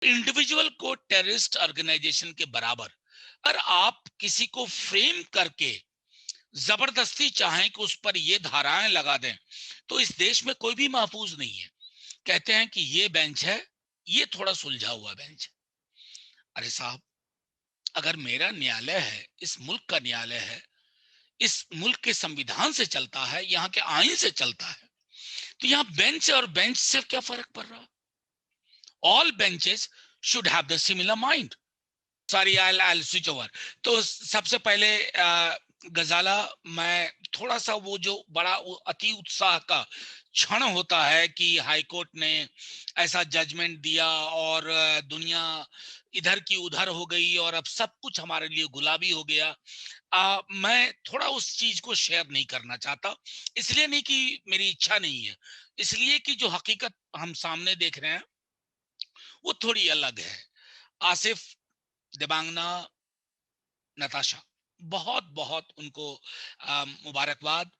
Individual को terrorist organisation के बराबर अगर आप किसी को फ्रेम करके जबरदस्ती चाहें कि उस पर ये धाराएं लगा दें, तो इस देश में कोई भी महफूज नहीं है। कहते हैं कि ये बेंच है, ये थोड़ा सुलझा हुआ बेंच है। अरे साहब, अगर मेरा न्यायालय है, इस मुल्क का न्यायालय है, इस मुल्क के संविधान से चलता है, यहाँ के आईन से चलता है, तो यहाँ बेंच और बेंच से क्या फर्क पड़ रहा? All benches should have the similar mind. Sorry, I switch over. तो सबसे पहले गजाला, मैं थोड़ा सा वो जो बड़ा अति उत्साह का क्षण होता है कि हाई कोर्ट ने ऐसा जजमेंट दिया और दुनिया इधर की उधर हो गई और अब सब कुछ हमारे लिए गुलाबी हो गया, मैं थोड़ा उस चीज को शेयर नहीं करना चाहता। इसलिए नहीं कि मेरी इच्छा नहीं है, इसलिए कि जो हकीकत हम सामने देख रहे हैं वो थोड़ी अलग है। आसिफ, देबांगना, नताशा, बहुत बहुत उनको मुबारकबाद।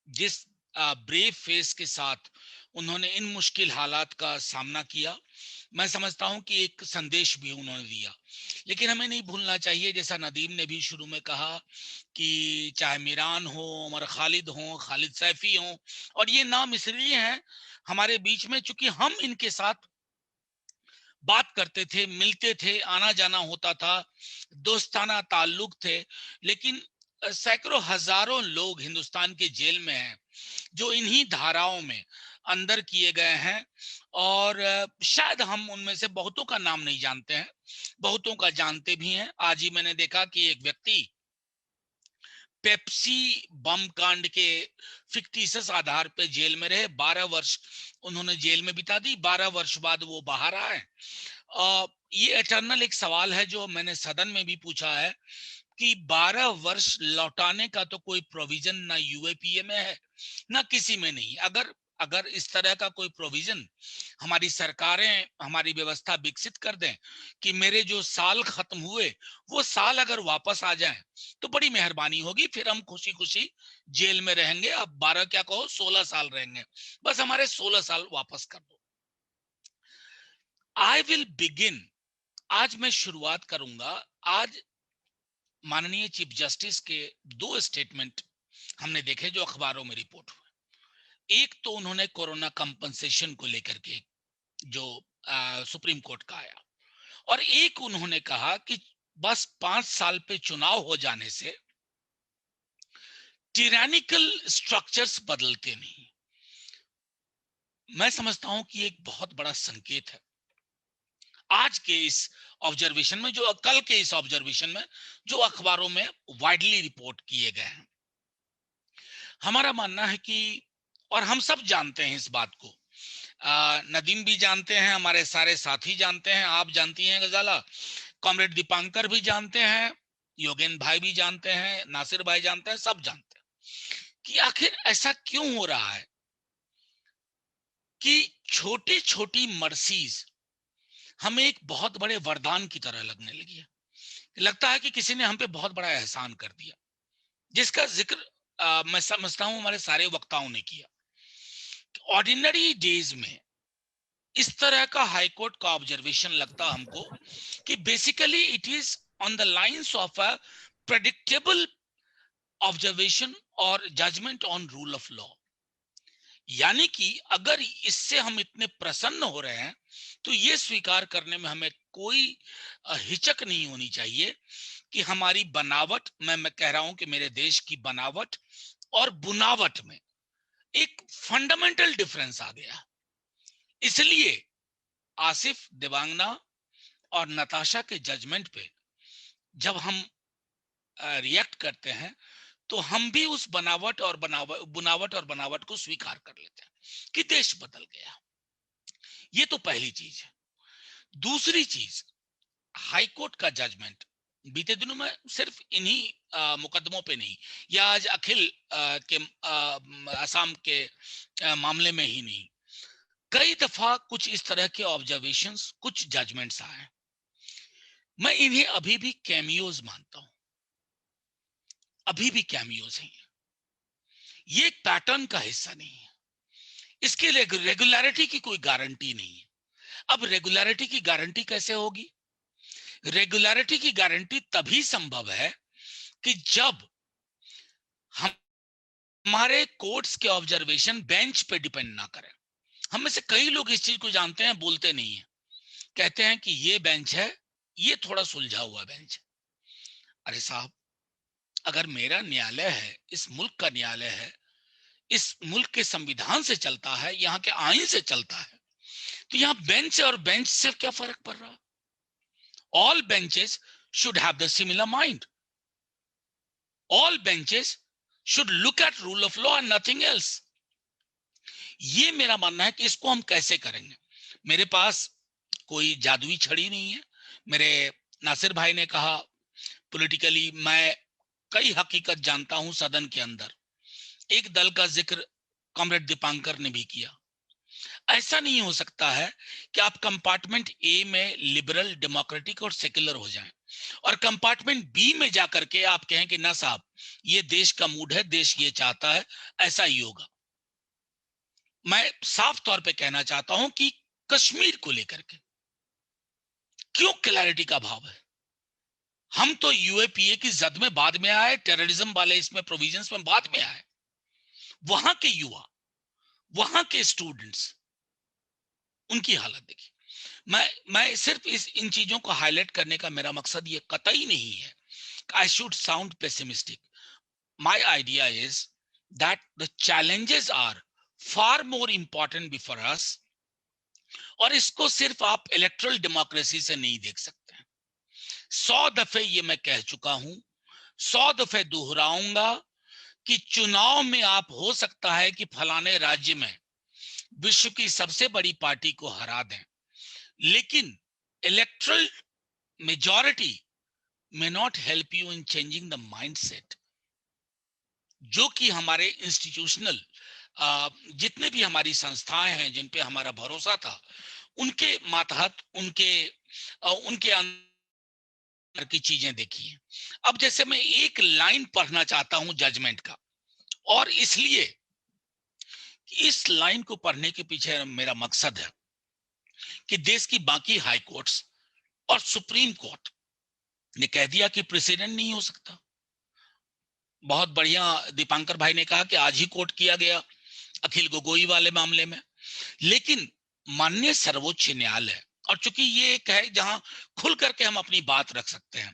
जिस ब्रेव फेस के साथ उन्होंने इन मुश्किल हालात का सामना किया, मैं समझता हूं कि एक संदेश भी उन्होंने दिया। लेकिन हमें नहीं भूलना चाहिए, जैसा नदीम ने भी शुरू में कहा, कि चाहे मीरान हो, उमर खालिद हो, खालिद सैफी हो, और ये नाम इसलिए हैं हमारे बीच में चूंकि हम इनके साथ बात करते थे, मिलते थे, आना जाना होता था, दोस्ताना ताल्लुक थे। लेकिन सैकड़ों हजारों लोग हिंदुस्तान के जेल में हैं जो इन्हीं धाराओं में अंदर किए गए हैं। और शायद हम उनमें से बहुतों का नाम नहीं जानते हैं, बहुतों का जानते भी हैं। आज ही मैंने देखा कि एक व्यक्ति पेप्सी बम कांड के फिक्टिशियस आधार पे जेल में रहे, 12 वर्ष उन्होंने जेल में बिता दी, 12 वर्ष बाद वो बाहर आए। ये एटर्नल एक सवाल है जो मैंने सदन में भी पूछा है कि 12 वर्ष लौटाने का तो कोई प्रोविजन ना यूएपीए में है, ना किसी में नहीं। अगर अगर इस तरह का कोई प्रोविजन हमारी सरकारें, हमारी व्यवस्था विकसित कर दें कि मेरे जो साल खत्म हुए वो साल अगर वापस आ जाएं, तो बड़ी मेहरबानी होगी। फिर हम खुशी खुशी जेल में रहेंगे। अब 12 क्या कहो, 16 साल रहेंगे, बस हमारे 16 साल वापस कर दो। आई विल बिगिन, आज मैं शुरुआत करूंगा। आज माननीय चीफ जस्टिस के दो स्टेटमेंट हमने देखे जो अखबारों में रिपोर्ट हुए। एक तो उन्होंने कोरोना कंपनसेशन को लेकर के जो सुप्रीम कोर्ट का आया, और एक उन्होंने कहा कि बस 5 साल पे चुनाव हो जाने से टिरानिकल स्ट्रक्चर्स बदलते नहीं। मैं समझता हूं कि एक बहुत बड़ा संकेत है आज के इस ऑब्जर्वेशन में, जो कल के इस ऑब्जर्वेशन में, जो अखबारों में वाइडली रिपोर्ट किए गए हैं। हमारा मानना है कि, और हम सब जानते हैं इस बात को, नदीम भी जानते हैं, हमारे सारे साथी जानते हैं, आप जानती हैं गजाला, कॉमरेड दीपांकर भी जानते हैं, योगेन भाई भी जानते हैं, नासिर भाई जानते हैं, सब जानते हैं कि आखिर ऐसा क्यों हो रहा है कि छोटी छोटी मर्सीज हमें एक बहुत बड़े वरदान की तरह लगने लगी है। लगता है कि किसी ने हम पे बहुत बड़ा एहसान कर दिया, जिसका जिक्र मैं समझता हूं हमारे सारे वक्ताओं ने किया। ऑर्डिनरी डेज में इस तरह का हाईकोर्ट का ऑब्जर्वेशन लगता हमको कि basically it is on the lines of a predictable observation और judgement on rule of law. यानी कि अगर इससे हम इतने प्रसन्न हो रहे हैं तो ये स्वीकार करने में हमें कोई हिचक नहीं होनी चाहिए कि हमारी बनावट, मैं कह रहा हूं कि मेरे देश की बनावट और बुनावट में एक फंडामेंटल डिफरेंस आ गया। इसलिए आसिफ, देवांगना और नताशा के जजमेंट पे जब हम रिएक्ट करते हैं तो हम भी उस बुनावट और बनावट को स्वीकार कर लेते हैं कि देश बदल गया। ये तो पहली चीज है। दूसरी चीज, हाईकोर्ट का जजमेंट बीते दिनों में सिर्फ इन्हीं मुकदमों पे नहीं, या आज अखिल के असम के मामले में ही नहीं, कई दफा कुछ इस तरह के ऑब्जर्वेशंस, कुछ जजमेंट्स आए। मैं इन्हें अभी भी कैमियोज मानता हूं, अभी भी कैमियोज हैं। ये एक पैटर्न का हिस्सा नहीं है, इसके लिए रेगुलरिटी की कोई गारंटी नहीं है। अब रेगुलरिटी की गारंटी कैसे होगी? रेगुलरिटी की गारंटी तभी संभव है कि जब हमारे कोर्ट्स के ऑब्जर्वेशन बेंच पे डिपेंड ना करें। हम में से कई लोग इस चीज को जानते हैं, बोलते नहीं है, कहते हैं कि ये बेंच है, ये थोड़ा सुलझा हुआ बेंच है। अरे साहब, अगर मेरा न्यायालय है, इस मुल्क का न्यायालय है, इस मुल्क के संविधान से चलता है, यहाँ के आईन से चलता है, तो यहाँ बेंच और बेंच से क्या फर्क पड़ रहा? All benches should have the similar mind. All benches should look at rule of law and nothing else. ये मेरा मानना है कि इसको हम कैसे करेंगे. मेरे पास कोई जादुई छड़ी नहीं है. मेरे नासिर भाई ने कहा, पॉलिटिकली मैं कई हकीकत जानता हूं सदन के अंदर. एक दल का जिक्र कॉमरेड दीपांकर ने भी किया. ऐसा नहीं हो सकता है कि आप कंपार्टमेंट ए में लिबरल, डेमोक्रेटिक और सेक्युलर हो जाएं और कंपार्टमेंट बी में जाकर के आप कहें कि ना साहब, ये देश का मूड है, देश ये चाहता है, ऐसा ही होगा. मैं साफ तौर पे कहना चाहता हूं कि कश्मीर को लेकर के क्यों क्लैरिटी का अभाव है? हम तो यूएपीए की जद में बाद में आए, टेररिज्म वाले इसमें प्रोविजंस में बाद में आए. वहां के युवा, वहां के स्टूडेंट्स, उनकी हालत देखिए. मैं सिर्फ इन चीजों को हाईलाइट करने का मेरा मकसद ये कतई नहीं है. I should sound pessimistic. My idea is that the challenges are far more important before us. और इसको सिर्फ आप इलेक्ट्रल डेमोक्रेसी से नहीं देख सकते हैं. 100 दफे ये मैं कह चुका हूं, 100 दफे दोहराऊंगा कि चुनाव में आप हो सकता है कि फलाने राज्य में विश्व की सबसे बड़ी पार्टी को हरा दें, लेकिन electoral majority may not help you in changing the mindset. जो कि हमारे इंस्टीट्यूशनल जितने भी हमारी संस्थाएं हैं जिन पे हमारा भरोसा था, उनके मातहत, उनके अंदर की चीजें देखिए. अब जैसे मैं एक लाइन पढ़ना चाहता हूं जजमेंट का, और इसलिए इस लाइन को पढ़ने के पीछे मेरा मकसद है कि देश की बाकी हाई कोर्ट्स और सुप्रीम कोर्ट ने कह दिया कि प्रेसिडेंट नहीं हो सकता. बहुत बढ़िया दीपांकर भाई ने कहा कि आज ही कोर्ट किया गया अखिल गोगोई वाले मामले में. लेकिन माननीय सर्वोच्च न्यायालय, और चूंकि ये एक है जहां खुल करके हम अपनी बात रख सकते हैं,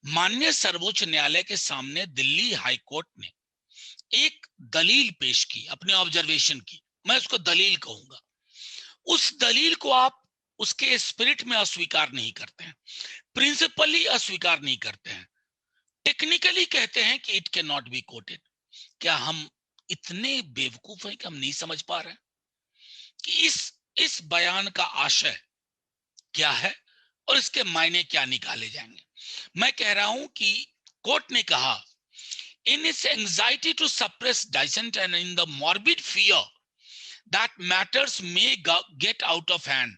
माननीय सर्वोच्च न्यायालय के सामने दिल्ली हाई कोर्ट ने एक दलील पेश की, अपने ऑब्जर्वेशन की. मैं उसको दलील कहूंगा. उस दलील को आप उसके स्पिरिट में अस्वीकार नहीं करते हैं, प्रिंसिपली अस्वीकार नहीं करते हैं, टेक्निकली कहते हैं कि it can not be coated. क्या हम इतने बेवकूफ हैं कि हम नहीं समझ पा रहे हैं कि इस बयान का आशय क्या है और इसके मायने क्या निकाले जाएंगे? मैं कह रहा हूं कि कोर्ट ने कहा, in its anxiety to suppress dissent and in the morbid fear that matters may get out of hand,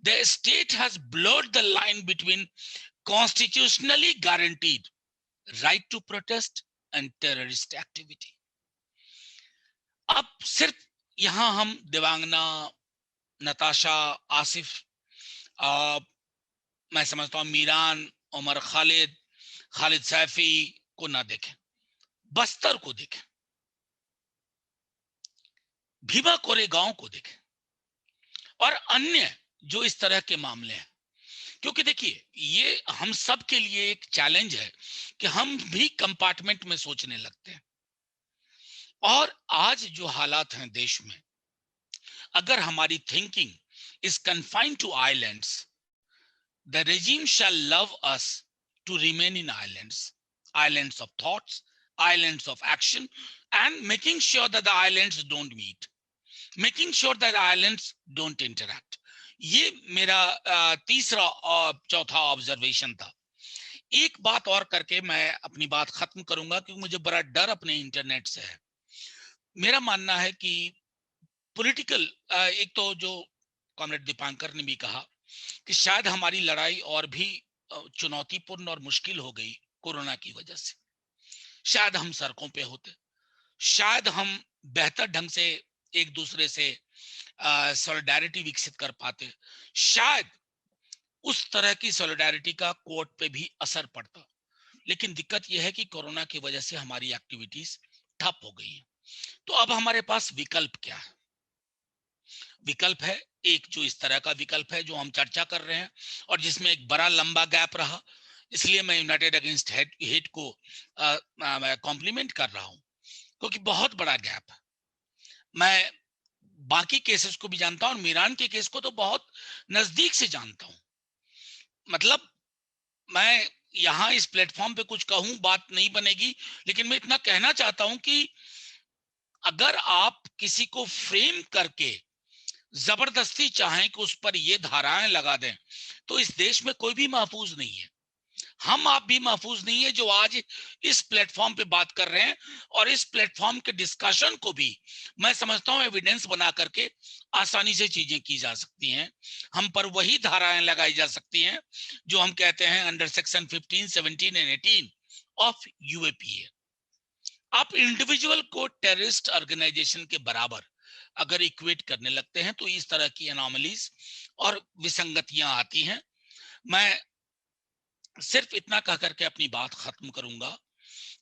the state has blurred the line between constitutionally guaranteed right to protest and terrorist activity. अब सिर्फ यहां हम देवांगना, नताशा, आसिफ, मैं समझता हूं मीरान, उमर खालिद, खालिद सैफी को ना देखें, बस्तर को देखें, भीमा कोरेगांव को देखें और अन्य जो इस तरह के मामले हैं. क्योंकि देखिए, ये हम सब के लिए एक चैलेंज है कि हम भी कंपार्टमेंट में सोचने लगते हैं. और आज जो हालात हैं देश में, अगर हमारी thinking is confined to islands, the regime shall love us to remain in islands, islands of thoughts, islands of action, and making sure that the islands don't meet, making sure that islands don't interact. ये मेरा तीसरा और चौथा observation था. एक बात और करके मैं अपनी बात खत्म करूंगा, क्योंकि मुझे बड़ा डर अपने इंटरनेट से है. मेरा मानना है कि पॉलिटिकल, एक तो जो कॉमरेड दीपांकर ने भी कहा कि शायद हमारी लड़ाई और भी चुनौतीपूर्ण और मुश्किल हो गई कोरोना की वजह से. शायद हम सड़कों पे होते, शायद हम बेहतर ढंग से एक दूसरे से सॉलिडारिटी विकसित कर पाते, शायद उस तरह की सॉलिडारिटी का कोर्ट पे भी असर पड़ता। लेकिन दिक्कत यह है कि कोरोना की वजह से हमारी एक्टिविटीज ठप हो गई हैं। तो अब हमारे पास विकल्प क्या है? विकल्प है एक, जो इस तरह का विकल्प है जो हम चर्चा कर रहे हैं और जिसमें एक बड़ा लंबा गैप रहा, इसलिए मैं यूनाइटेड अगेंस्ट हेट को कॉम्प्लीमेंट कर रहा हूं, क्योंकि बहुत बड़ा गैप है। मैं बाकी केसेस को भी जानता हूं और मीरान के केस को तो बहुत नजदीक से जानता हूं। मतलब मैं यहाँ इस प्लेटफॉर्म पे कुछ कहूं बात नहीं बनेगी, लेकिन मैं इतना कहना चाहता हूं कि अगर आप किसी को फ्रेम करके जबरदस्ती चाहें कि उस पर ये धाराएं लगा दें, तो इस देश में कोई भी महफूज नहीं है। हम आप भी महफूज नहीं है जो आज इस प्लेटफॉर्म पे बात कर रहे हैं, और इस प्लेटफॉर्म के डिस्कशन को भी मैं समझता हूं एविडेंस बना करके आसानी से चीजें की जा सकती हैं। हम पर वही धाराएं लगाई जा सकती हैं जो हम कहते हैं under section 15, 17 and 18 of UAPA. आप इंडिविजुअल को टेररिस्ट ऑर्गेनाइजेशन के बराबर अगर इक्वेट करने लगते हैं तो इस तरह की एनॉमलीज और विसंगतियां आती हैं। मैं सिर्फ इतना कह करके अपनी बात खत्म करूंगा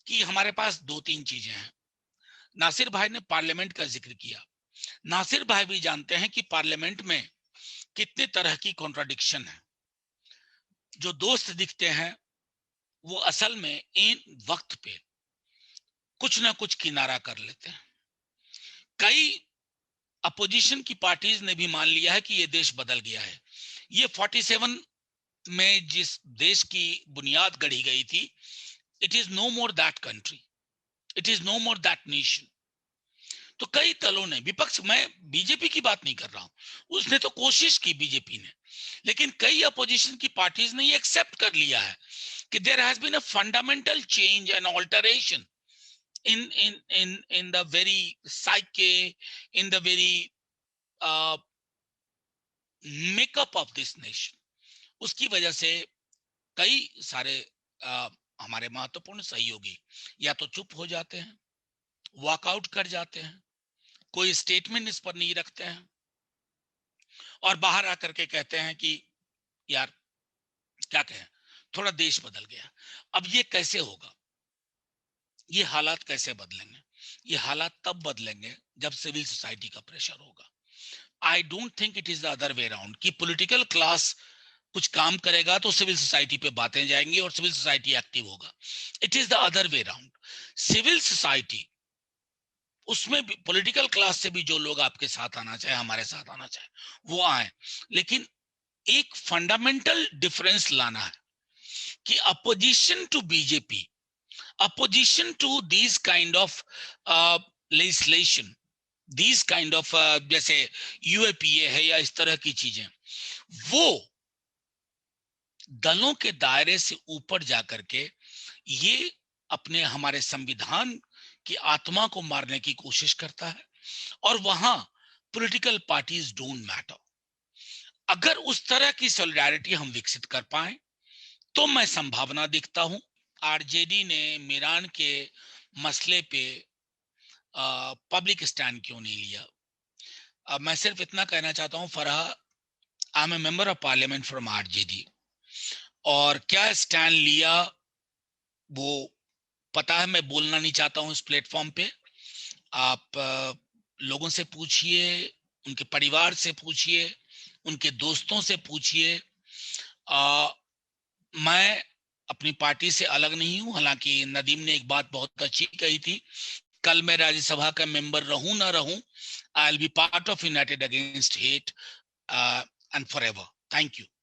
कि हमारे पास दो तीन चीजें हैं। नासिर भाई ने पार्लियामेंट का जिक्र किया। नासिर भाई भी जानते हैं कि पार्लियामेंट में कितने तरह की कॉन्ट्राडिक्शन है। जो दोस्त दिखते हैं वो असल में इन वक्त पे कुछ ना कुछ किनारा कर लेते हैं। कई अपोजिशन की पार्टीज ने भी मान लिया है कि ये देश बदल गया है। ये 47 में जिस देश की बुनियाद गढ़ी गई थी, it is no more that country, it is no more that nation. तो कई दलों ने, विपक्ष, मैं बीजेपी की बात नहीं कर रहा हूं, उसने तो कोशिश की बीजेपी ने, लेकिन कई अपोजिशन की पार्टीज ने ये एक्सेप्ट कर लिया है कि there has been a fundamental change and alteration in the very psyche, in the very makeup of this nation. उसकी वजह से कई सारे हमारे महत्वपूर्ण सहयोगी या तो चुप हो जाते हैं, वॉकआउट कर जाते हैं, कोई स्टेटमेंट इस पर नहीं रखते हैं और बाहर आकर के कहते हैं कि यार क्या कहें, थोड़ा देश बदल गया। अब ये कैसे होगा? ये हालात कैसे बदलेंगे? ये हालात तब बदलेंगे जब सिविल सोसाइटी का प्रेशर होगा। I don't think it is the other way around कि पॉलिटिकल क्लास कुछ काम करेगा तो सिविल सोसाइटी पे बातें जाएंगी और सिविल सोसाइटी एक्टिव होगा। It is the other way around. Civil society, उसमें भी पॉलिटिकल क्लास से भी जो लोग आपके साथ आना चाहे, हमारे साथ आना चाहे, वो आए, लेकिन एक फंडामेंटल डिफरेंस लाना है कि opposition to BJP, opposition to these kind of legislation, these kind of जैसे यूएपीए है या इस तरह की चीजें, वो दलों के दायरे से ऊपर जाकर के ये अपने हमारे संविधान की आत्मा को मारने की कोशिश करता है, और वहां पॉलिटिकल पार्टीज डोंट मैटर। अगर उस तरह की सॉलिडारिटी हम विकसित कर पाए तो मैं संभावना देखता हूं। आरजेडी ने मीरान के मसले पे पब्लिक स्टैंड क्यों नहीं लिया? मैं सिर्फ इतना कहना चाहता हूं, Farha, I am a member of parliament from RJD, और क्या स्टैंड लिया वो पता है, मैं बोलना नहीं चाहता हूं इस प्लेटफॉर्म पे। आप लोगों से पूछिए, उनके परिवार से पूछिए, उनके दोस्तों से पूछिए। मैं अपनी पार्टी से अलग नहीं हूं। हालांकि नदीम ने एक बात बहुत अच्छी कही थी, कल मैं राज्यसभा का मेंबर रहूं ना रहूं, I will be part of United against hate and forever. Thank you.